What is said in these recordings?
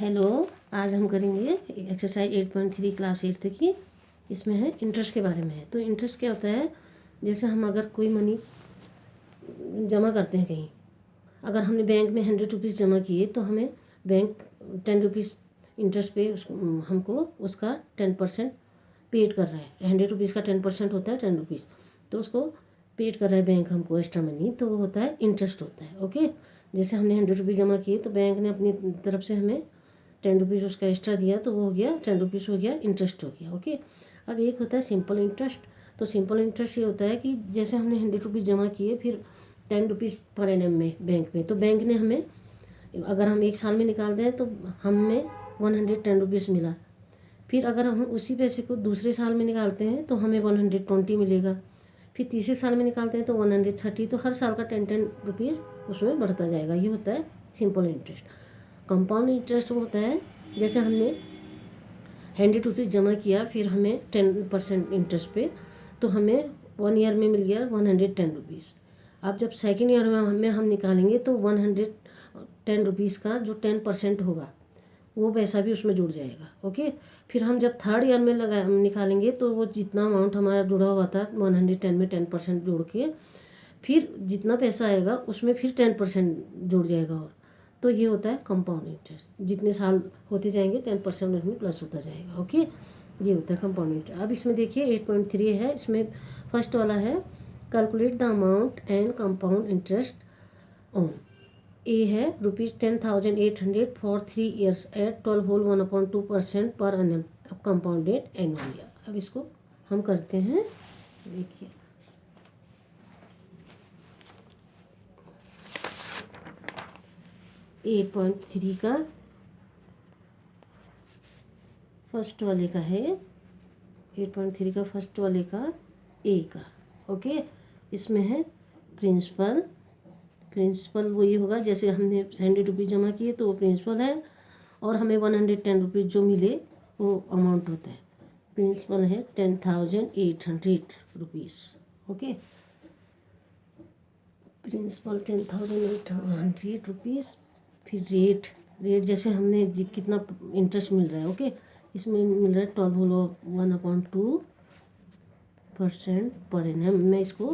Hello. आज हम करेंगे एक्सरसाइज 8.3 क्लास 8 की। इसमें है इंटरेस्ट के बारे में है। तो इंटरेस्ट क्या होता है, जैसे हम अगर कोई मनी जमा करते हैं कहीं, अगर हमने बैंक में 100 रुपीज़ जमा किए तो हमें बैंक 10 रुपीज़ इंटरेस्ट पे हमको उसका 10% पेड कर रहा है। 100 रुपीज़ का 10% होता है 10 रुपीज़, तो उसको पेड कर रहा है बैंक हमको एक्स्ट्रा मनी, तो वो होता है इंटरेस्ट होता है। ओके, जैसे हमने 100 रुपीज़ जमा किए तो बैंक ने अपनी तरफ से हमें 10 रुपीज़ उसका एक्स्ट्रा दिया, तो वो हो गया 10 रुपीज़ हो गया, इंटरेस्ट हो गया। ओके, अब एक होता है सिंपल इंटरेस्ट। तो सिंपल इंटरेस्ट ये होता है कि जैसे हमने 100 रुपीज़ जमा किए, फिर 10 रुपीज़ पर एनम में बैंक में, तो बैंक ने हमें, अगर हम एक साल में निकालते हैं तो हमें 110 रुपीज़ मिला। फिर अगर हम उसी पैसे को दूसरे साल में निकालते हैं तो हमें 120 मिलेगा। फिर तीसरे साल में निकालते हैं तो 130। तो हर साल का 10 रुपीज़ उसमें बढ़ता जाएगा। ये होता है सिंपल इंटरेस्ट। कंपाउंड इंटरेस्ट वो होता है, जैसे हमने 100 रुपीज़ जमा किया, फिर हमें 10% इंटरेस्ट पे, तो हमें 1 ईयर में मिल गया 110 रुपीज़। अब जब सेकेंड ईयर में हम निकालेंगे तो 110 रुपीज़ का जो 10% होगा वो पैसा भी उसमें जुड़ जाएगा। ओके, फिर हम जब थर्ड ईयर में निकालेंगे तो वो जितना अमाउंट हमारा जुड़ा हुआ था 110 में 10% जोड़ के, फिर जितना पैसा आएगा उसमें फिर 10% जुड़ जाएगा। और तो ये होता है कंपाउंड इंटरेस्ट। जितने साल होते जाएंगे 10% उसमें प्लस होता जाएगा। ओके, ये होता है कंपाउंड इंटरेस्ट। अब इसमें देखिए 8.3 है, इसमें फर्स्ट वाला है calculate the amount and compound interest on. A है ₹10,800 for 3 years eight 12 whole 1/2% per annum compounded annually. अब इसको हम करते हैं, देखिए 8.3 का फर्स्ट वाले का है, 8.3 का फर्स्ट वाले का ए का। ओके, इसमें है प्रिंसिपल। प्रिंसिपल वही होगा, जैसे हमने 100 रुपीज़ जमा किए तो वो प्रिंसिपल है, और हमें 110 रुपीज़ जो मिले वो अमाउंट होता है। प्रिंसिपल है 10,800 रुपीज़। Okay, principal 10,800 rupees. फिर रेट जैसे हमने कितना इंटरेस्ट मिल रहा है। ओके, इसमें मिल रहा है 1/2% पर एनम। मैं इसको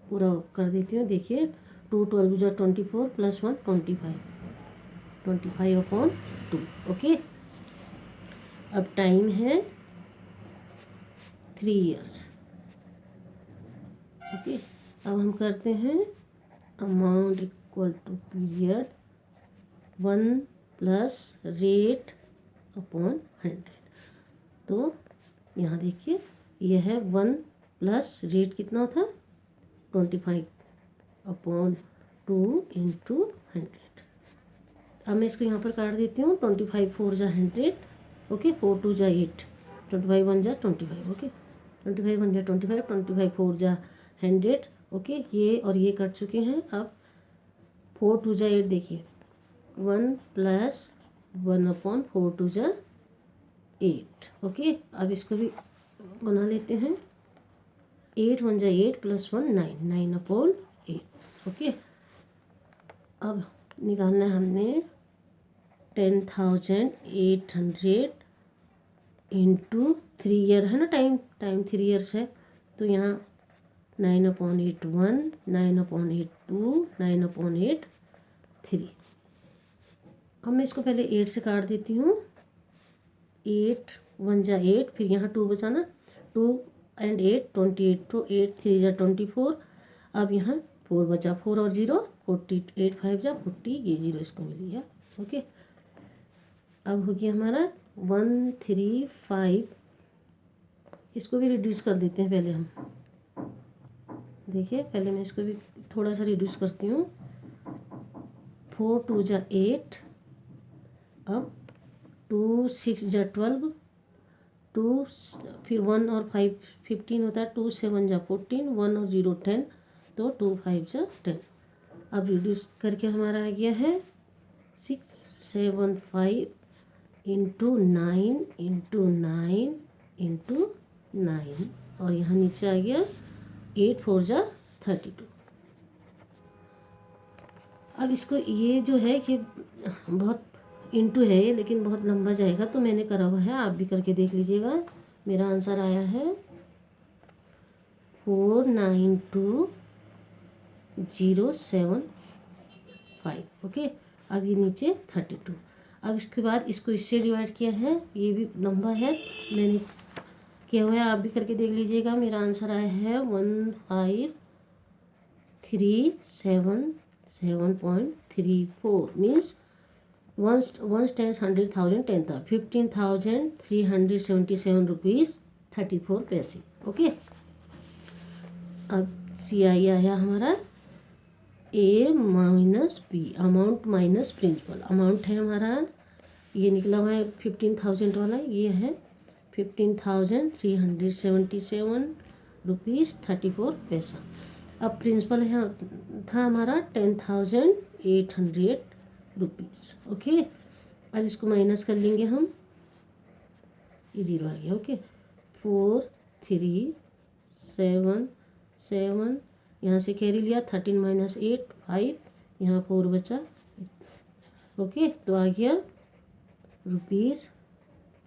पूरा कर देती हूँ। देखिए 2 12 जो 24 प्लस 1 25/2। ओके, अब टाइम है 3 ईयर्स। ओके, अब हम करते हैं amount equal to period 1 plus rate upon 100। तो यहाँ देखिए यह है 1 प्लस रेट कितना था 25/2 इंटू 100। अब मैं इसको यहाँ पर काट देती हूँ। 25 4 जा 100। ओके, 4 2 जा 8, 25 1 जा 25। ओके, 25 1 जा 25, 25 4 जा 100। ओके, ये और ये कट चुके हैं। अब 4 2 जा 8, देखिए 1 प्लस 1/4 2 जा 8। ओके, अब इसको भी बना लेते हैं। 8 1 जा 8 प्लस 1 9, 9/8। ओके, अब निकालना है हमने 10,800 इंटू 3 ईयर है ना, टाइम 3 ईयर्स है, तो यहाँ 9/8 1, 9/8 2, 9/8 3। अब मैं इसको पहले 8 से काट देती हूँ। 8 1 जा 8, फिर यहाँ 2 बचाना, 2 एंड 8 28, तो 8 3 जा 24। अब यहाँ 4 बचा, 4 और 0 48, 5 जा 40, ये 0 इसको मिल गया। ओके, अब हो गया हमारा 135। इसको भी रिड्यूस कर देते हैं पहले हम। देखिए पहले मैं इसको भी थोड़ा सा रिड्यूस करती हूँ। 4 2 जा 8, अब 2 6 जा 12, 2 फिर 1 और 5 15 होता है, 2 7 जा 14, 1 और 0 10, तो 2 5 जा 10। अब रिड्यूस करके हमारा आ गया है 675 इंटू 9 इंटू 9 इंटू 9, और यहाँ नीचे आ गया 8 4 जा 32। अब इसको ये जो है कि बहुत इनटू है ये, लेकिन बहुत लंबा जाएगा तो मैंने करा हुआ है, आप भी करके देख लीजिएगा। मेरा आंसर आया है 492,075। ओके, अब ये नीचे 32। अब इसके बाद इसको इससे डिवाइड किया है, ये भी लंबा है, मैंने किया हुआ है, आप भी करके देख लीजिएगा। मेरा आंसर आया है 15,377.34 मीन्स वन टेंस 100,000 10 था 15,377 रुपीज़ 34 पैसे। ओके, अब सी आई आया हमारा A minus B, amount minus principal. Amount है हमारा, ये निकला हुआ है 15,000 वाला, ये है 15,377 रुपीज़ 34 पैसा। अब प्रिंसिपल है था हमारा 10,800 रुपीज़। ओके, अब इसको माइनस कर लेंगे हम, ये जीरो आ गया। ओके, 4,377, यहाँ से कैरी लिया 13 माइनस 8 5, यहाँ 4 बचा। ओके, तो आ गया रुपीज़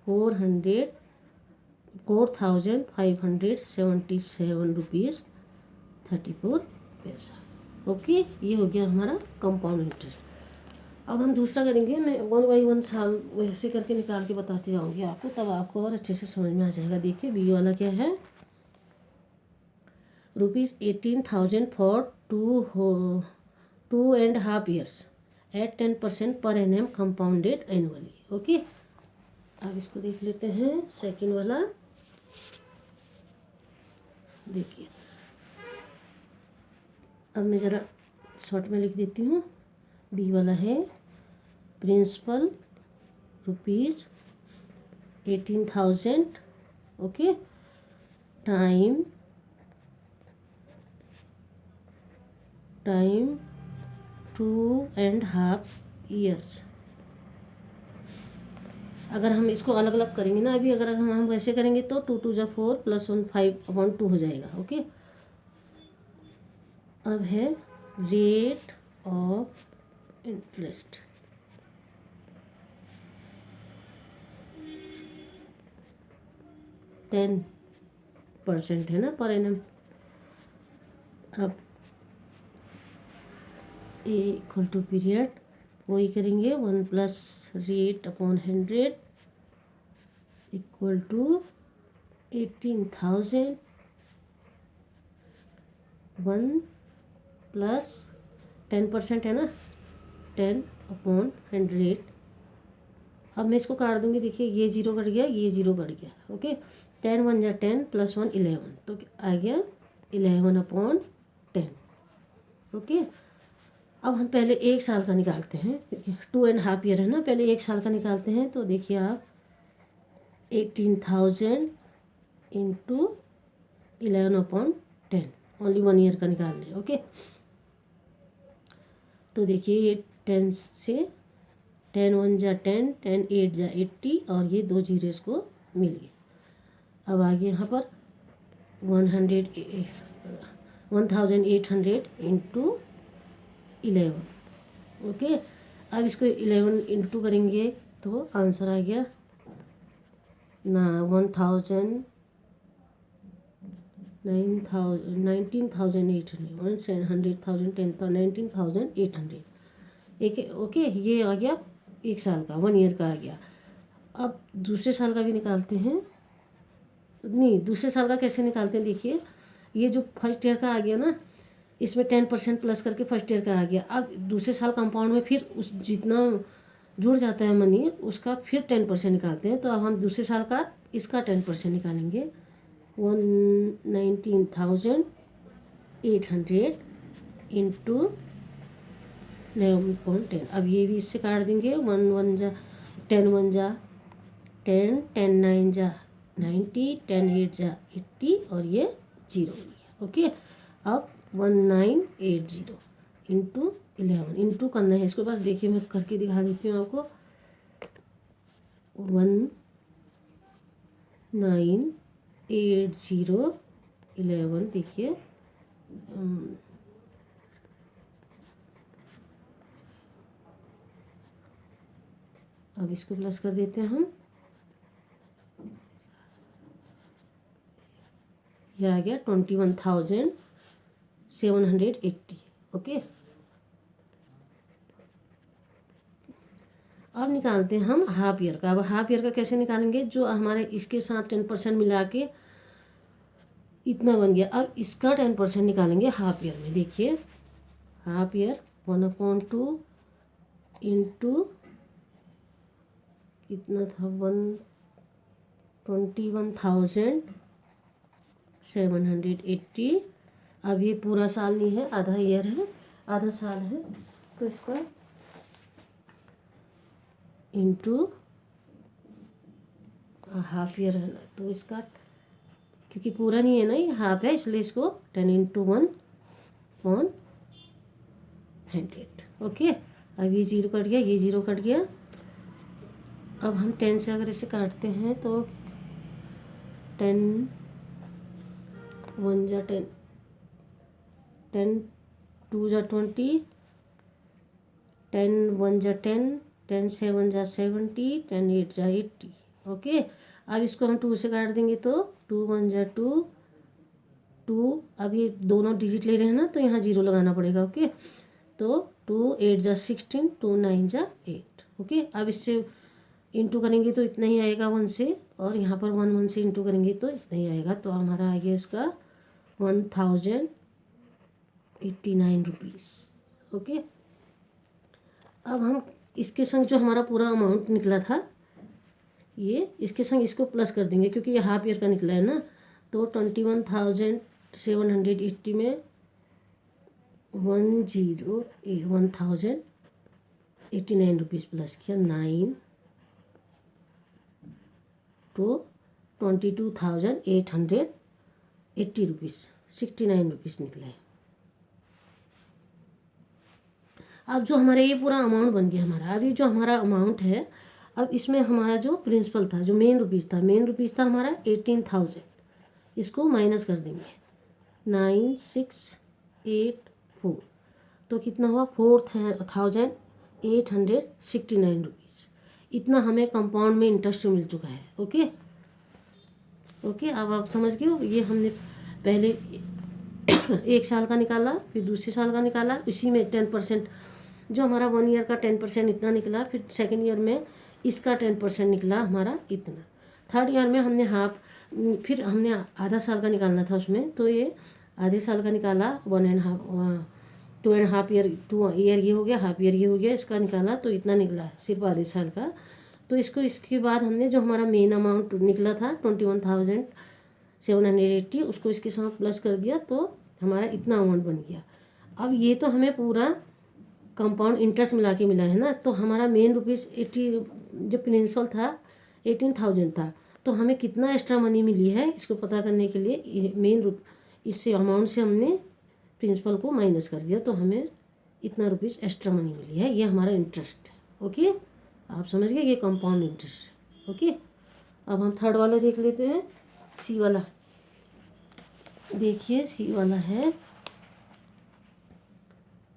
4,577 रुपीज़ 34 पैसा। ओके, ये हो गया हमारा कंपाउंड इंटरेस्ट। अब हम दूसरा करेंगे, मैं 1 बाई 1 साल वैसे करके निकाल के बताती जाऊँगी आपको, तब आपको और अच्छे से समझ में आ जाएगा। देखिए बी वाला क्या है, ₹18,000 फॉर 2.5 years एट 10% पर एनएम कंपाउंडेड एनुअली। ओके, अब इसको देख लेते हैं सेकंड वाला। देखिए, अब मैं ज़रा शॉर्ट में लिख देती हूँ। बी वाला है प्रिंसिपल ₹18,000। Okay, time 2.5 years। अगर हम इसको अलग अलग करेंगे ना, अभी अगर हम वैसे करेंगे तो 2 2 जा 4 + 1 5/2 हो जाएगा। ओके, अब है रेट ऑफ इंटरेस्ट। टेन % है ना पर एनम। अब ए इक्वल टू पीरियड वही करेंगे, 1 + रेट अपॉन 100 इक्वल टू 18,000 1 + 10% है ना, 10/100। अब मैं इसको काट दूंगी। देखिए ये जीरो कट गया, ये जीरो कट गया। ओके, 10 1 जा 10 + 1 11, तो आ गया 11/10। ओके, अब हम पहले 1 साल का निकालते हैं, देखिए 2.5 year है ना, पहले 1 साल का निकालते हैं। तो देखिए आप 18,000 × 11/10 ओनली 1 year का निकाल लें। ओके, तो देखिए ये 10 से 10 1 जा 10 10 8 जा 80 और ये 2 जीरोस को मिल गए। अब आगे यहाँ पर 1,800 × 11। ओके, अब इसको 11 इंटू करेंगे तो आंसर आ गया ना 19,800 100,000 10,000 19,800। एक ओके, ये आ गया 1 साल का, 1 year का आ गया। अब दूसरे साल का भी निकालते हैं। नहीं, दूसरे साल का कैसे निकालते हैं, देखिए ये जो फर्स्ट ईयर का आ गया ना, इसमें 10% प्लस करके फर्स्ट ईयर का आ गया। अब दूसरे साल कंपाउंड में फिर उस जितना जुड़ जाता है मनी, उसका फिर 10% निकालते हैं। तो अब हम दूसरे साल का इसका 10% निकालेंगे, 19,800 × 11/10। अब ये भी इससे काट देंगे, 1 1 जा 10 1 जा 10 10 9 जा 90 10 8 जा 80 और ये 0 हो गया। ओके, अब 1980 × 11 इंटू करना है इसको, बस देखिए मैं करके दिखा देती हूँ आपको। 1980 11 देखिए, अब इसको प्लस कर देते हैं हम, यह आ गया 21,780। ओके, अब निकालते हैं हम हाफ ईयर का। अब हाफ ईयर का कैसे निकालेंगे, जो हमारे इसके साथ 10% मिला के इतना बन गया, अब इसका 10% निकालेंगे हाफ ईयर में। देखिए हाफ ईयर 1/2 इंटू कितना था, 121,780। अब ये पूरा साल नहीं है, आधा ईयर है, आधा साल है, तो इसका इंटू हाफ ईयर है ना, तो इसका क्योंकि पूरा नहीं है ना, ये हाफ है, इसलिए इसको 10 इंटू 1/100। ओके, अब ये जीरो कट गया, ये जीरो कट गया। अब हम 10 से अगर इसे काटते हैं तो 10 1 जा 10, 10 2 जा 20, 10 1 जा 10, 10 7 जा 70, 10 8 जा 80। ओके, अब इसको हम 2 से काट देंगे तो 2 1 जा 2, 2। अब ये दोनों डिजिट ले रहे हैं ना, तो यहाँ जीरो लगाना पड़ेगा। ओके, तो 2 8 जा 16, 2 9 जा 8। ओके, अब इससे इंटू करेंगे तो इतना ही आएगा 1 से, और यहाँ पर 1 1 से इंटू करेंगे तो इतना ही आएगा। तो हमारा आ गया इसका 1089 रुपीज़। ओके, अब हम इसके संग जो हमारा पूरा अमाउंट निकला था, ये इसके संग इसको प्लस कर देंगे क्योंकि ये हाफ ईयर का निकला है ना। तो 21,780 में 1089 रुपीज़ प्लस किया 9 तो 22,880 रुपीज़, 69 रुपीज़ निकला है। अब जो हमारे ये पूरा अमाउंट बन गया हमारा, अभी जो हमारा अमाउंट है, अब इसमें हमारा जो प्रिंसिपल था, जो मेन रुपीज़ था हमारा 18,000, इसको माइनस कर देंगे 9684, तो कितना हुआ 4,869 रुपीज़। इतना हमें कंपाउंड में इंटरेस्ट मिल चुका है। ओके ओके, अब आप समझ गए हो। ये हमने पहले 1 साल का निकाला, फिर दूसरे साल का निकाला, इसी में 10% जो हमारा 1 ईयर का 10% इतना निकला, फिर सेकेंड ईयर में इसका 10% निकला हमारा इतना, थर्ड ईयर में हमने हाफ, फिर हमने आधा साल का निकालना था उसमें, तो ये आधे साल का निकाला 2.5 ईयर, 2 ईयर ये हो गया, हाफ ईयर ये हो गया, इसका निकाला तो इतना निकला सिर्फ आधे साल का। तो इसको इसके बाद हमने जो हमारा मेन अमाउंट निकला था 21,780, उसको इसके साथ प्लस कर दिया तो हमारा इतना अमाउंट बन गया। अब ये तो हमें पूरा कंपाउंड इंटरेस्ट मिला के मिला है ना, तो हमारा मेन रुपीज़ 80 जो प्रिंसिपल था 18,000 था, तो हमें कितना एक्स्ट्रा मनी मिली है इसको पता करने के लिए मेन इससे अमाउंट से हमने प्रिंसिपल को माइनस कर दिया, तो हमें इतना रुपीज़ एक्स्ट्रा मनी मिली है, ये हमारा इंटरेस्ट है। ओके, आप समझ गए, ये कंपाउंड इंटरेस्ट है। ओके, अब हम थर्ड वाला देख लेते हैं, सी वाला। देखिए सी वाला है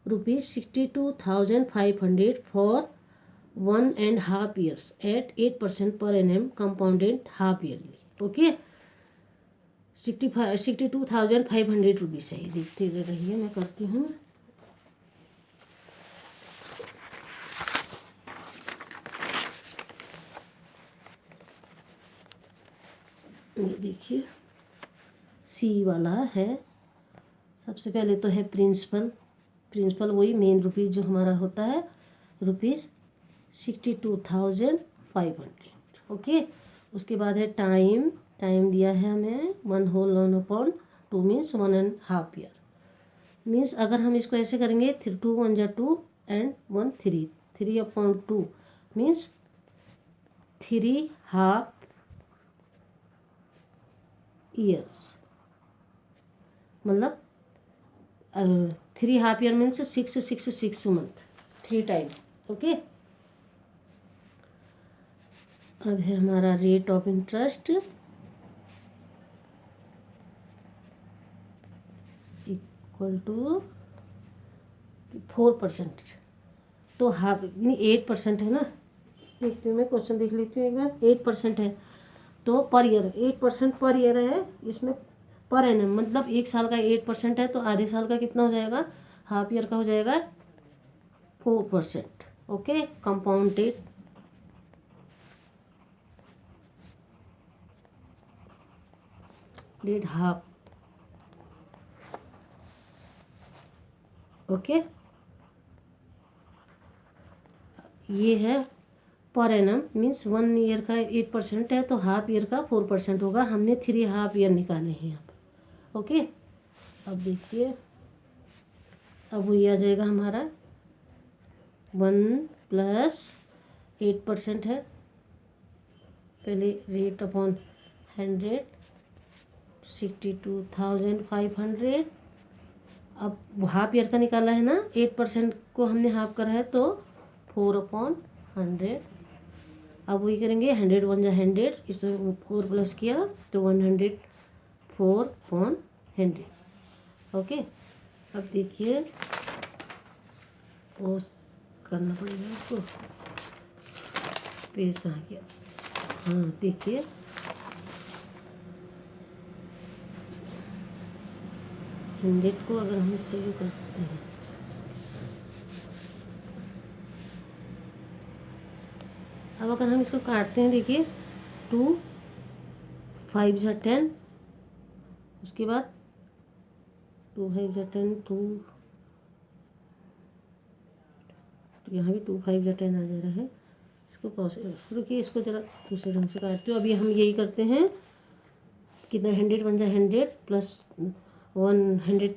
₹62,500 for 1.5 years at 8% per annum compounded half yearly। Okay, 62,500 rupees है। देखते रहिए, मैं करती हूँ। ये देखिए सी वाला है, सबसे पहले तो है प्रिंसिपल वही मेन रुपीज़ जो हमारा होता है ₹62,500। ओके, उसके बाद है टाइम दिया है हमें 1/2 मीन्स 1.5 ईयर। मीन्स अगर हम इसको ऐसे करेंगे 2 1 जा 2 एंड 1 3, 3/2 मीन्स 3.5 ईयर्स, मतलब 3.5 year means 6 month, 3 time. Okay, अब है हमारा rate of interest equal to 4%, तो हाफ 8% है ना, देखती हूँ मैं, क्वेश्चन देख लेती हूँ एक बार। 8% है तो पर ईयर 8% पर ईयर है, इसमें पर एनम मतलब एक साल का 8% है, तो आधे साल का कितना हो जाएगा, हाफ ईयर का हो जाएगा 4%। Okay, compounded dead half. Okay, ये है पर एनम मीन्स 1 ईयर का 8% है तो हाफ ईयर का 4% होगा। हमने 3 हाफ ईयर निकाले हैं यहाँ पर। ओके, अब देखिए, अब वही आ जाएगा हमारा 1 + 8% है, पहले रेट अपॉन 100 62,500। अब हाफ ईयर का निकाला है ना, 8% को हमने हाफ करा है तो 4/100। अब वही करेंगे, 100 1 जा 100, इसमें 4 प्लस किया तो 104/100। ओके, अब देखिए वो करना पड़ेगा इसको, पेज कहाँ गया, हाँ देखिए, हंड्रेड को अगर हम सेव करते हैं, अब अगर हम इसको काटते हैं, देखिए 2 5 जा 10, उसके बाद 2 5 जा 10 2, तो यहाँ भी 2 5 जा 10 आ जा रहा है। इसको रुकिए, इसको जरा दूसरे ढंग से काटते हो। अभी हम यही करते हैं, कितना 100 1 जा 100 प्लस 100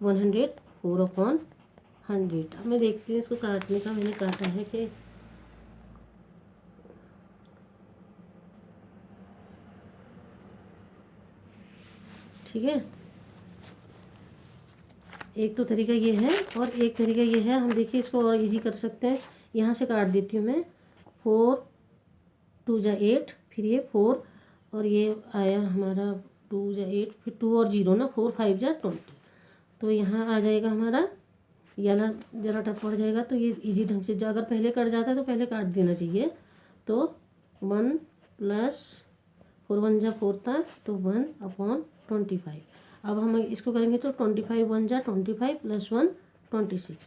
4/100। अब मैं देखती हूँ इसको काटने का, मैंने काटा है कि ठीक है। एक तो तरीका ये है और एक तरीका ये है, हम देखिए इसको और इजी कर सकते हैं। यहाँ से काट देती हूँ मैं, 4 2 जा 8, फिर ये 4 और ये आया हमारा 2 जा 8, फिर 2 और 0 ना, 4 5 जा 20, तो यहाँ आ जाएगा हमारा, याला जरा टफ पड़ जाएगा, तो ये इजी ढंग से, अगर पहले कट जाता है तो पहले काट देना चाहिए। तो 1 + 4 1 जा 4 था, तो 1/25। अब हम इसको करेंगे तो 25 1 जा 25 + 1 26,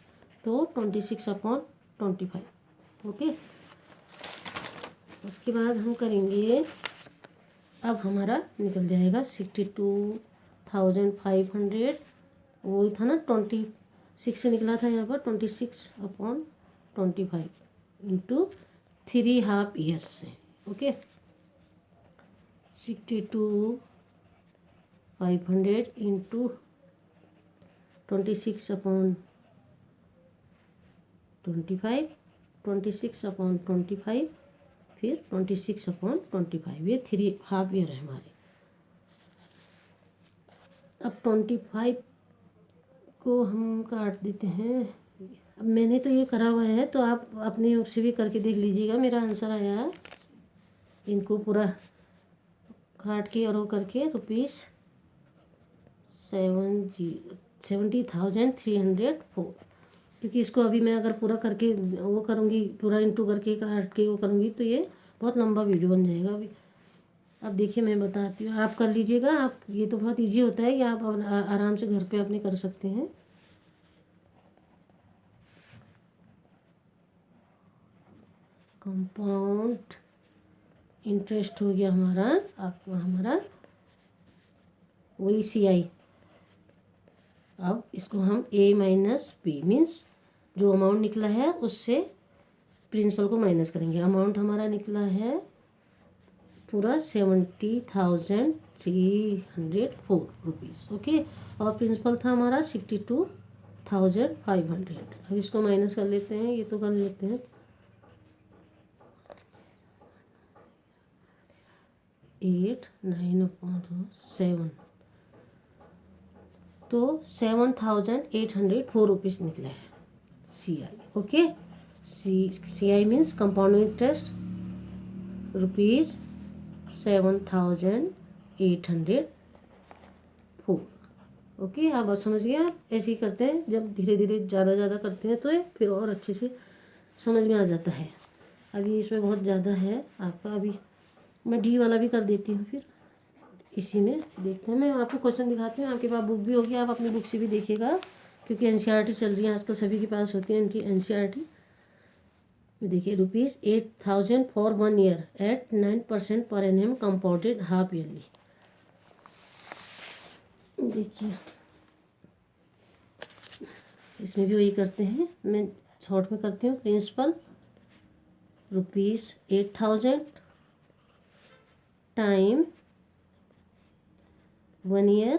तो 26/25। ओके, उसके बाद हम करेंगे, अब हमारा निकल जाएगा 62,500, वही था ना 26 से निकला था यहाँ पर, 26/25 इंटू 3 हाफ ईयर से। ओके, 62,500 इंटू 26/25, 26/25, फिर 26/25, ये 3 हाफ ईयर है हमारे। अब 25 को हम काट देते हैं। अब मैंने तो ये करा हुआ है, तो आप अपनी ओर से भी करके देख लीजिएगा। मेरा आंसर आया, इनको पूरा काट के और वो करके ₹70,304, क्योंकि इसको अभी मैं अगर पूरा करके वो करूँगी, पूरा इंटू करके काट के वो करूँगी, तो ये बहुत लंबा वीडियो बन जाएगा अभी। अब देखिए मैं बताती हूँ, आप कर लीजिएगा। आप, ये तो बहुत इजी होता है, ये आप आराम से घर पे अपने कर सकते हैं। कंपाउंड इंटरेस्ट हो गया हमारा, आपको हमारा वही CI। अब इसको हम A - B मीन्स जो अमाउंट निकला है उससे प्रिंसिपल को माइनस करेंगे। अमाउंट हमारा निकला है पूरा 70,304 रुपीज़। ओके, और प्रिंसिपल था हमारा 62,500। अब इसको माइनस कर लेते हैं, ये तो कर लेते हैं, 8 9/7, तो 7,804 रुपीज़ निकला है CI। Okay, CI means compound interest ₹7,804। Okay, आप समझ गए। आप ऐसे ही करते हैं, जब धीरे धीरे ज़्यादा करते हैं तो ये फिर और अच्छे से समझ में आ जाता है। अभी इसमें बहुत ज़्यादा है आपका। अभी मैं डी वाला भी कर देती हूँ, फिर इसी में देखते हैं। मैं आपको क्वेश्चन दिखाती हूँ, आपके पास बुक भी होगी, आप अपनी बुक से भी देखिएगा, क्योंकि एनसीईआरटी चल रही है आजकल, सभी के पास होती है एनसीईआरटी। देखिए, ₹8,000 for 1 year eight 9% per annum compounded half yearly. देखिए इसमें भी वही करते हैं, मैं शॉर्ट में करती हूँ। Principal ₹8,000 time 1 year